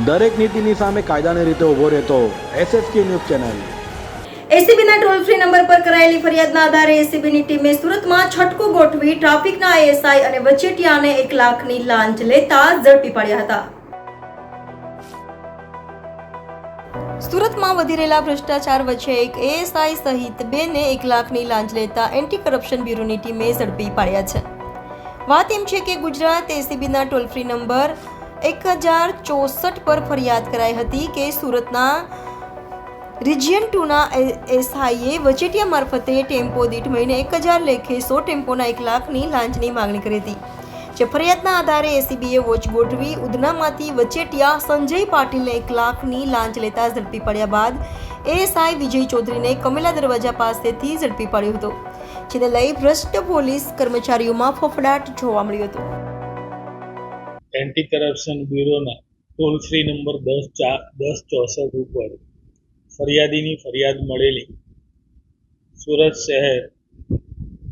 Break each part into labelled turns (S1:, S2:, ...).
S1: દરેક નીતિની સામે કાયદાની રીતે ઊભો રહેતો SSK ન્યૂઝ ચેનલ।
S2: એસીબીના ટોલ ફ્રી નંબર પર કરાયેલી ફરિયાદના આધારે એસીબીની ટીમે સુરતમાં છટકું ગોઠવી ટ્રાફિકના એએસઆઈ અને વચેટિયાને 1 લાખની લાંચ લેતા ઝડપી પાડ્યા હતા। સુરતમાં વધી રહેલા ભ્રષ્ટાચાર વચ્ચે એક એએસઆઈ સહિત 2 ને 1 લાખની લાંચ લેતા એન્ટી કરપ્શન બ્યુરોની ટીમે ઝડપી પાડ્યા છે। વાત એમ છે કે ગુજરાત એસીબીના ટોલ ફ્રી નંબર 1064 પર ફરિયાદ કરાઈ હતી કે સુરતના રિજિયન 2 ના એસઆઈએ વચેટિયા મારફતે ટેમ્પો દીઠ મહિને 1000 લેખે 100 ટેમ્પોના 1 લાખની લાંચની માંગણી કરી હતી। જે ફરિયાદના આધારે એસીબીએ વોચ ગોઠવી ઉધનામાંથી વચેટિયા સંજય પાટીલને 1 લાખની લાંચ લેતા ઝડપી પાડ્યા બાદ એએસઆઈ વિજય ચૌધરીને કમેલા દરવાજા પાસેથી ઝડપી પાડ્યો હતો, જેને લઈ ભ્રષ્ટ પોલીસ કર્મચારીઓમાં ફફડાટ જોવા મળ્યો હતો।
S3: એન્ટી કરપ્શન બ્યુરોના ટોલ ફ્રી નંબર 1064 ઉપર ફરિયાદીની ફરિયાદ મળેલી સુરત શહેર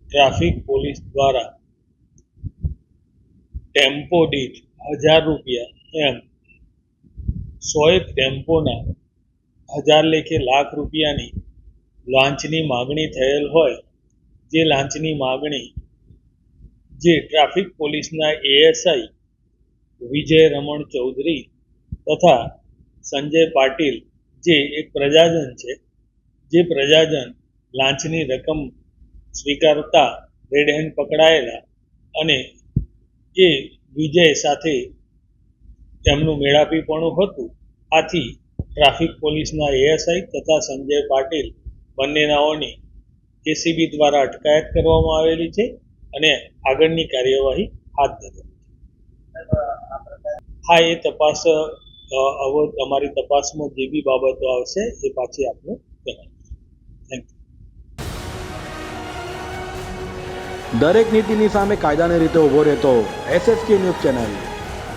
S3: ટ્રાફિક પોલીસ દ્વારા ટેમ્પો દીઠ 1000 રૂપિયા એમ 100 ટેમ્પોના 1000 લેખે લાખ રૂપિયાની લાંચની માગણી થયેલ હોય, જે લાંચની માગણી જે ટ્રાફિક પોલીસના એએસઆઈ વિજય રમણ ચૌધરી તથા સંજય પાટીલ જે એક પ્રજાજન છે, જે પ્રજાજન લાંચની રકમ સ્વીકારતા રેડ હેન્ડ પકડાયેલા અને એ વિજય સાથે તેમનું મેળાપીપણું હતું। આથી ટ્રાફિક પોલીસના એએસઆઈ તથા સંજય પાટીલ બંનેનાઓની એસીબી દ્વારા અટકાયત કરવામાં આવેલી છે અને આગળની કાર્યવાહી હાથ ધરી છે। હા, એ તપાસ હવે તમારી તપાસમાં જે બી બાબતો આવશે એ પાછી આપણે જણાવીશું। Thank you.
S1: દરેક નીતિની સામે કાયદાની રીતે ઊભો રહેતો SSK ન્યૂઝ ચેનલ।